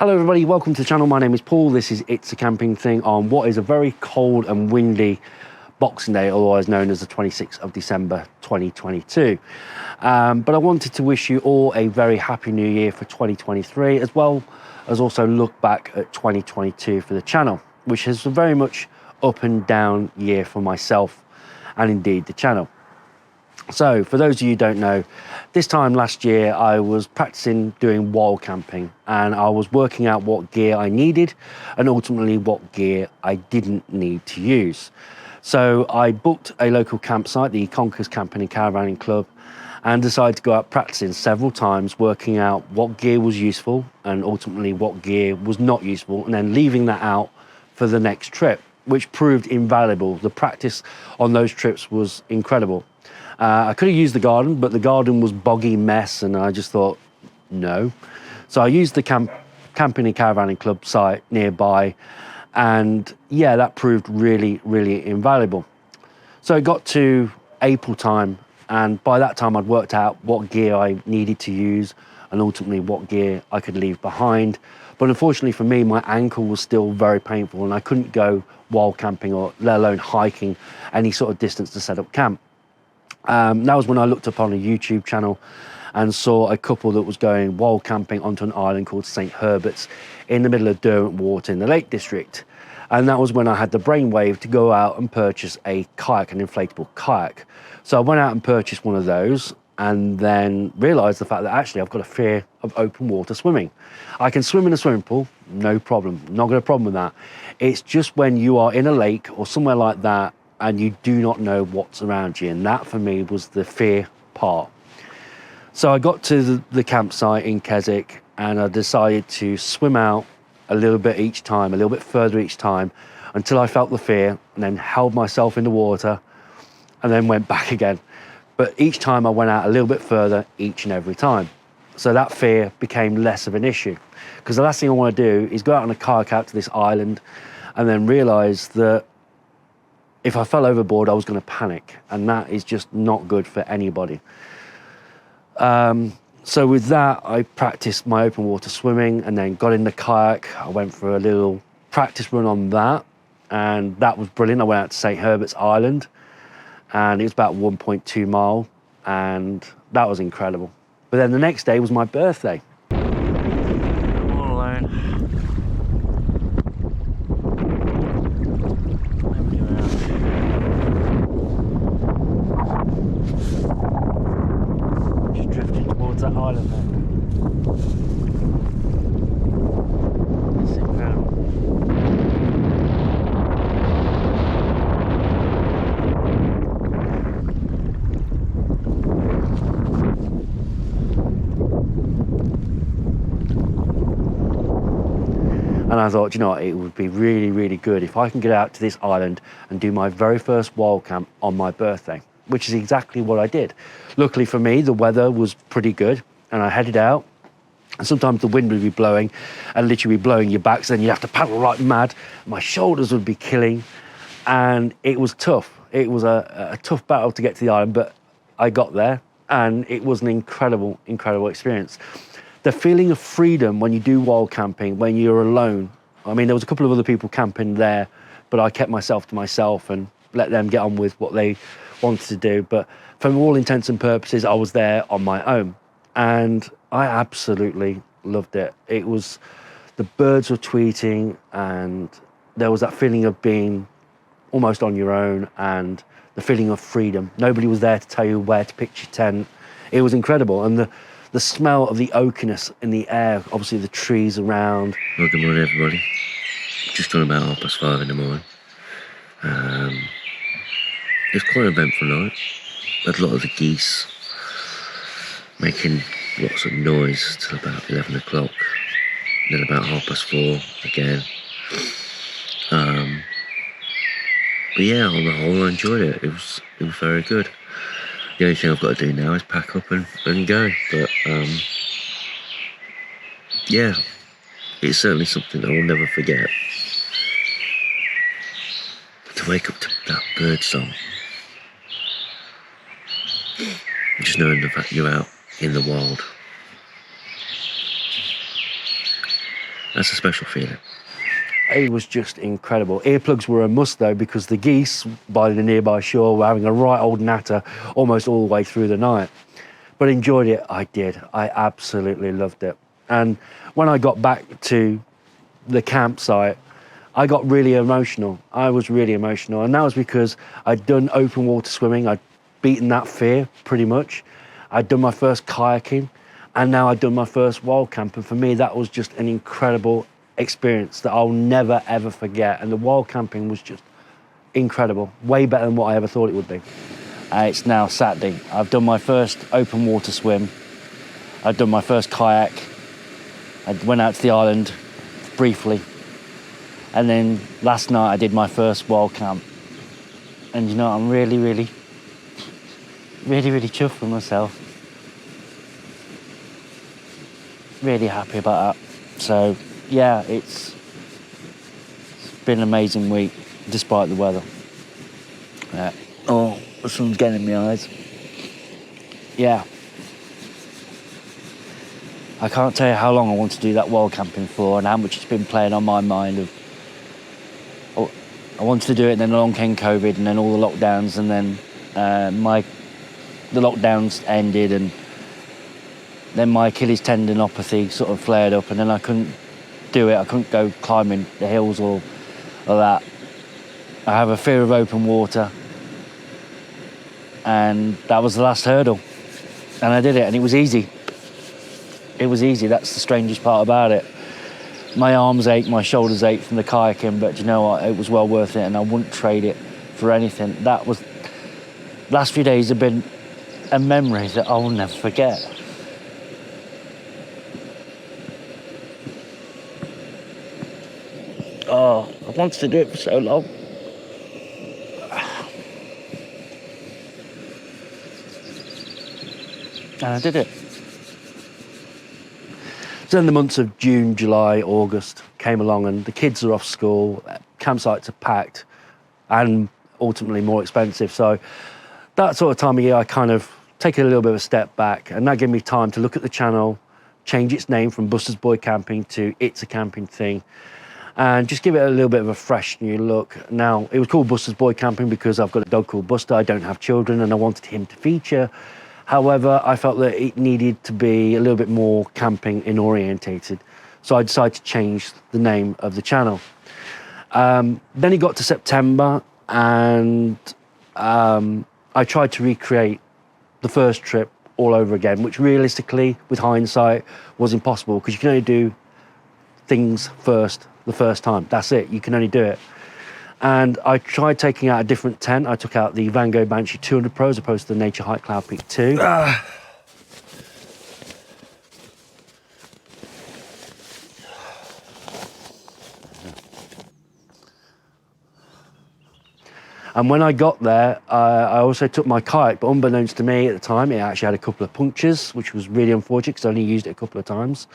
Hello everybody, welcome to the channel. My name is Paul. This is It's a Camping Thing on what is a very cold and windy Boxing Day, otherwise known as the 26th of December 2022. But I wanted to wish you all a very happy new year for 2023, as well as also look back at 2022 for the channel, which is a very much up and down year for myself and indeed the channel. So for those of you who don't know, this time last year I was practicing doing wild camping and I was working out what gear I needed and ultimately what gear I didn't need to use. So I booked a local campsite, the Conkers Camping and Caravanning Club, and decided to go out practicing several times, working out what gear was useful and ultimately what gear was not useful, and then leaving that out for the next trip, which proved invaluable. The practice on those trips was incredible. I could have used the garden, but the garden was boggy mess, and I just thought, no. So I used the Camping and Caravanning Club site nearby, and yeah, that proved really, really invaluable. So it got to April time, and by that time I'd worked out what gear I needed to use and ultimately what gear I could leave behind. But unfortunately for me, my ankle was still very painful, and I couldn't go wild camping or let alone hiking any sort of distance to set up camp. That was when I looked up on a YouTube channel and saw a couple that was going wild camping onto an island called St. Herbert's in the middle of Derwentwater in the Lake District. And that was when I had the brainwave to go out and purchase a kayak, an inflatable kayak. So I went out and purchased one of those and then realised the fact that actually I've got a fear of open water swimming. I can swim in a swimming pool, no problem, not got a problem with that. It's just when you are in a lake or somewhere like that and you do not know what's around you, and that for me was the fear part. So I got to the campsite in Keswick and I decided to swim out a little bit each time, a little bit further each time, until I felt the fear and then held myself in the water and then went back again. But each time I went out a little bit further each and every time. So that fear became less of an issue, because the last thing I want to do is go out on a kayak out to this island and then realise that if I fell overboard, I was going to panic, and that is just not good for anybody. So with that, I practiced my open water swimming and then got in the kayak. I went for a little practice run on that, and that was brilliant. I went out to St. Herbert's Island, and it was about 1.2 mile, and that was incredible. But then the next day was my birthday. I'm all alone. That island there. It's incredible. And I thought, you know what, it would be really, really good if I can get out to this island and do my very first wild camp on my birthday, which is exactly what I did. Luckily for me, the weather was pretty good, and I headed out, and sometimes the wind would be blowing and literally be blowing your back, so then you'd have to paddle like mad. My shoulders would be killing, and it was tough. It was a tough battle to get to the island, but I got there, and it was an incredible, incredible experience. The feeling of freedom when you do wild camping, when you're alone. I mean, there was a couple of other people camping there, but I kept myself to myself and let them get on with what they wanted to do. But for all intents and purposes, I was there on my own, and I absolutely loved it. It was, the birds were tweeting, and there was that feeling of being almost on your own and the feeling of freedom. Nobody was there to tell you where to pitch your tent. It was incredible, and the smell of the oakiness in the air, obviously the trees around. Well, good morning everybody. Just on about 5:30 in the morning. It was quite an eventful night. Had a lot of the geese making lots of noise till about 11 o'clock. Then about 4:30 again. But yeah, on the whole, I enjoyed it. It was very good. The only thing I've got to do now is pack up and go. But yeah, it's certainly something that I will never forget. To wake up to that bird song, just knowing the fact you're out in the wild. That's a special feeling. It was just incredible. Earplugs were a must though, because the geese by the nearby shore were having a right old natter almost all the way through the night. But enjoyed it, I did. I absolutely loved it. And when I got back to the campsite, I got really emotional. I was really emotional. And that was because I'd done open water swimming. I'd beaten that fear pretty much. I'd done my first kayaking, and now I'd done my first wild camp. And for me, that was just an incredible experience that I'll never, ever forget. And the wild camping was just incredible, way better than what I ever thought it would be. It's now Saturday. I've done my first open water swim. I've done my first kayak. I went out to the island briefly. And then last night I did my first wild camp. And you know, I'm really chuffed with myself. Really happy about that. So yeah, it's been an amazing week despite the weather. Oh, the sun's getting in my eyes. Yeah. I can't tell you how long I want to do that wild camping for and how much it's been playing on my mind. I wanted to do it, and then along came COVID, and then all the lockdowns, and then the lockdowns ended, and then my Achilles tendinopathy sort of flared up, and then I couldn't do it. I couldn't go climbing the hills or that. I have a fear of open water, and that was the last hurdle. And I did it, and it was easy. It was easy. That's the strangest part about it. My arms ache, my shoulders ache from the kayaking, but you know what? It was well worth it, and I wouldn't trade it for anything. Last few days have been a memory that I will never forget. Oh, I wanted to do it for so long. And I did it. So then the months of June, July, August came along, and the kids are off school, campsites are packed and ultimately more expensive. So that sort of time of year, I kind of take a little bit of a step back, and that gave me time to look at the channel, change its name from Buster's Boy Camping to It's a Camping Thing, and just give it a little bit of a fresh new look. Now, it was called Buster's Boy Camping because I've got a dog called Buster. I don't have children, and I wanted him to feature. However, I felt that it needed to be a little bit more camping and orientated. So I decided to change the name of the channel. Then it got to September, and I tried to recreate the first trip all over again, which realistically, with hindsight, was impossible because you can only do things the first time. That's it, you can only do it. And I tried taking out a different tent. I took out the Van Gogh Banshee 200 Pro as opposed to the Nature Hike Cloud Peak 2. And when I got there, I also took my kayak, but unbeknownst to me at the time, it actually had a couple of punctures, which was really unfortunate because I only used it a couple of times.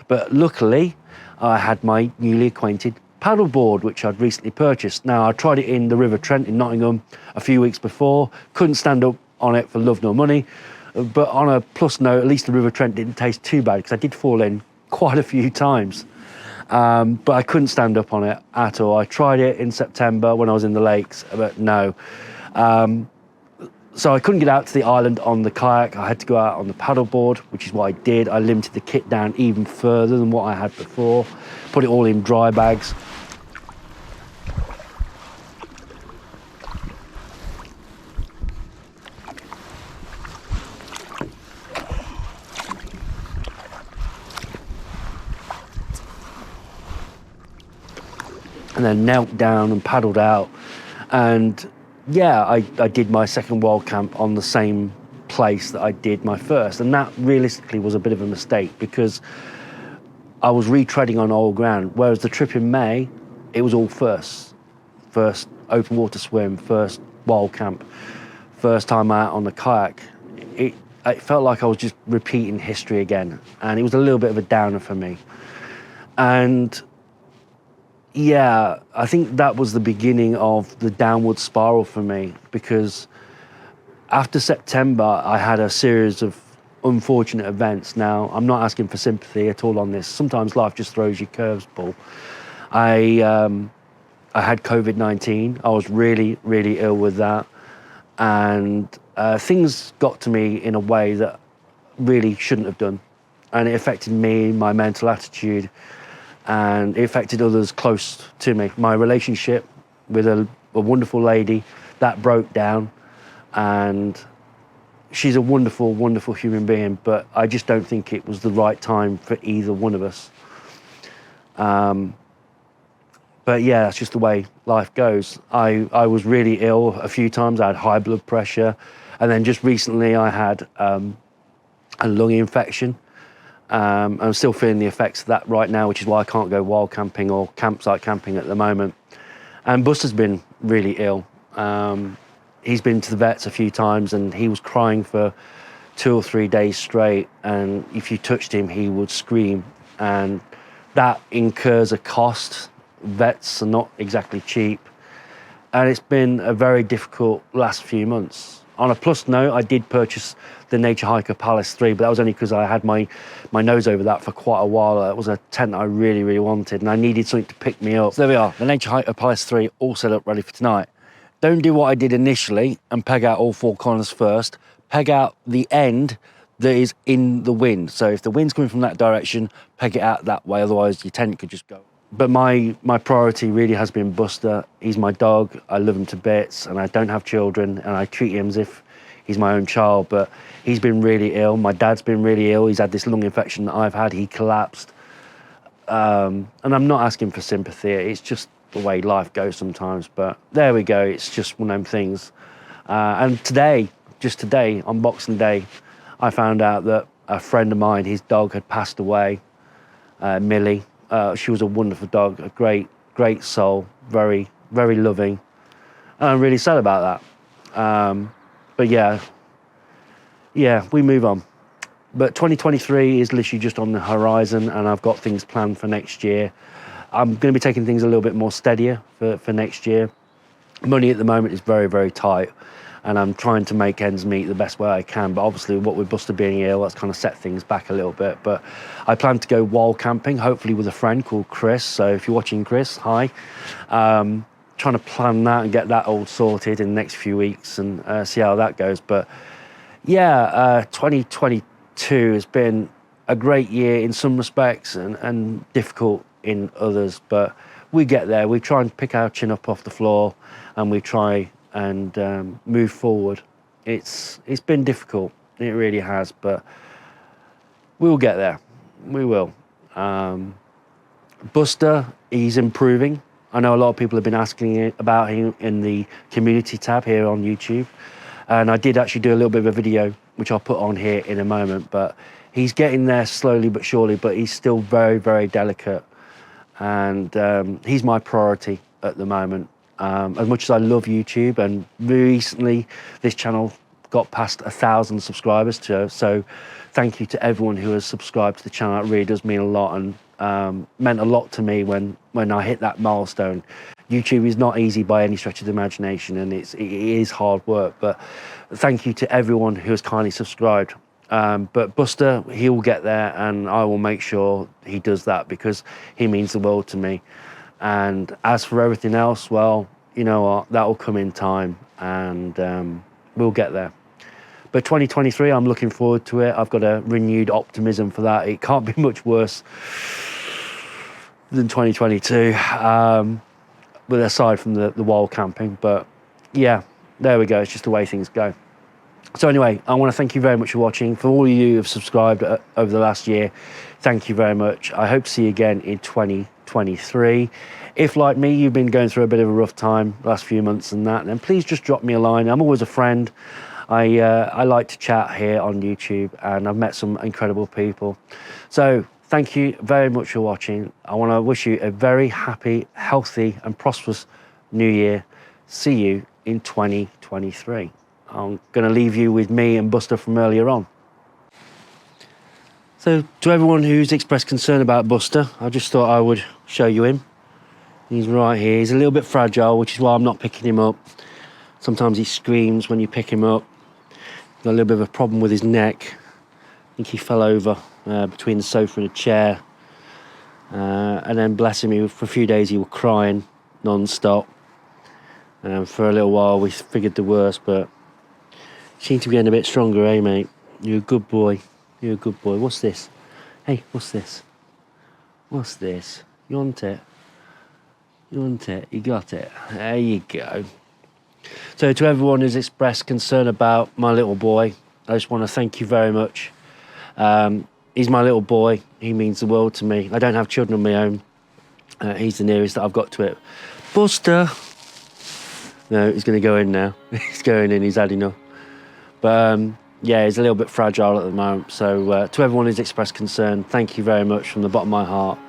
But luckily, I had my newly acquainted paddleboard, which I'd recently purchased. Now, I tried it in the River Trent in Nottingham a few weeks before, couldn't stand up on it for love nor money, but on a plus note, at least the River Trent didn't taste too bad because I did fall in quite a few times. But I couldn't stand up on it at all. I tried it in September when I was in the lakes, but no. So I couldn't get out to the island on the kayak. I had to go out on the paddleboard, which is what I did. I limited the kit down even further than what I had before, put it all in dry bags. And then knelt down and paddled out. And yeah, I did my second wild camp on the same place that I did my first. And that realistically was a bit of a mistake because I was retreading on old ground. Whereas the trip in May, it was all first. First open water swim, first wild camp, first time out on the kayak. It felt like I was just repeating history again. And it was a little bit of a downer for me. And yeah, I think that was the beginning of the downward spiral for me because after September, I had a series of unfortunate events. Now, I'm not asking for sympathy at all on this. Sometimes life just throws you curves, Paul. I had COVID-19. I was really, really ill with that. And things got to me in a way that really shouldn't have done. And it affected me, my mental attitude, and it affected others close to me. My relationship with a wonderful lady, that broke down. And she's a wonderful, wonderful human being, but I just don't think it was the right time for either one of us. But yeah, that's just the way life goes. I was really ill a few times. I had high blood pressure. And then just recently I had a lung infection. I'm still feeling the effects of that right now, which is why I can't go wild camping or campsite camping at the moment. And Buster's been really ill. He's been to the vets a few times and he was crying for 2 or 3 days straight. And if you touched him, he would scream. And that incurs a cost. Vets are not exactly cheap. And it's been a very difficult last few months. On a plus note, I did purchase the Nature Hiker Palace 3, but that was only because I had my nose over that for quite a while. It was a tent I really, really wanted, and I needed something to pick me up. So there we are, the Nature Hiker Palace 3 all set up ready for tonight. Don't do what I did initially and peg out all 4 corners first. Peg out the end that is in the wind. So if the wind's coming from that direction, peg it out that way, otherwise your tent could just go. But my priority really has been Buster. He's my dog, I love him to bits, and I don't have children, and I treat him as if he's my own child, but he's been really ill. My dad's been really ill. He's had this lung infection that I've had. He collapsed. And I'm not asking for sympathy. It's just the way life goes sometimes, but there we go. It's just one of them things. And today, just today, on Boxing Day, I found out that a friend of mine, his dog had passed away, Millie. She was a wonderful dog, a great, great soul, very, very loving. And I'm really sad about that. But yeah, we move on. But 2023 is literally just on the horizon, and I've got things planned for next year. I'm going to be taking things a little bit more steadier for next year. Money at the moment is very, very tight, and I'm trying to make ends meet the best way I can. But obviously, what with Buster being ill, that's kind of set things back a little bit. But I plan to go wild camping, hopefully with a friend called Chris. So if you're watching, Chris, hi. Trying to plan that and get that all sorted in the next few weeks and see how that goes. But yeah, 2022 has been a great year in some respects and difficult in others, but we get there. We try and pick our chin up off the floor and we try and move forward. It's been difficult, it really has, but we'll get there. We will. Buster, he's improving. I know a lot of people have been asking about him in the community tab here on YouTube. And I did actually do a little bit of a video, which I'll put on here in a moment, but he's getting there slowly but surely, but he's still very, very delicate. And he's my priority at the moment. As much as I love YouTube, and recently this channel got past 1,000 subscribers, so thank you to everyone who has subscribed to the channel. It really does mean a lot, and meant a lot to me when I hit that milestone. YouTube is not easy by any stretch of the imagination, and it is hard work, but thank you to everyone who has kindly subscribed. But Buster, he will get there, and I will make sure he does that because he means the world to me. And as for everything else, well, you know what, that will come in time, and we'll get there. But 2023, I'm looking forward to it. I've got a renewed optimism for that. It can't be much worse than 2022, but aside from the wild camping. But yeah, there we go. It's just the way things go. So anyway, I want to thank you very much for watching. For all of you who have subscribed over the last year, thank you very much. I hope to see you again in 2023. If, like me, you've been going through a bit of a rough time the last few months and that, then please just drop me a line. I'm always a friend. I like to chat here on YouTube, and I've met some incredible people. So thank you very much for watching. I want to wish you a very happy, healthy and prosperous new year. See you in 2023. I'm going to leave you with me and Buster from earlier on. So to everyone who's expressed concern about Buster, I just thought I would show you him. He's right here. He's a little bit fragile, which is why I'm not picking him up. Sometimes he screams when you pick him up. Got a little bit of a problem with his neck. think he fell over between the sofa and a chair. And then, bless him, for a few days he was crying non-stop. For a little while we figured the worst, but you seem to be getting a bit stronger, eh, mate? You're a good boy. You're a good boy. What's this? Hey, what's this? What's this? You want it? You want it? You got it. There you go. So to everyone who's expressed concern about my little boy, I just want to thank you very much. He's my little boy. He means the world to me. I don't have children of my own. He's the nearest that I've got to it. Buster! No, he's going to go in now. He's going in. He's had enough. But yeah, he's a little bit fragile at the moment. So to everyone who's expressed concern, thank you very much from the bottom of my heart.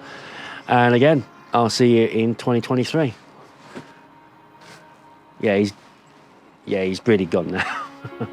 And again, I'll see you in 2023. Yeah, he's really gone now.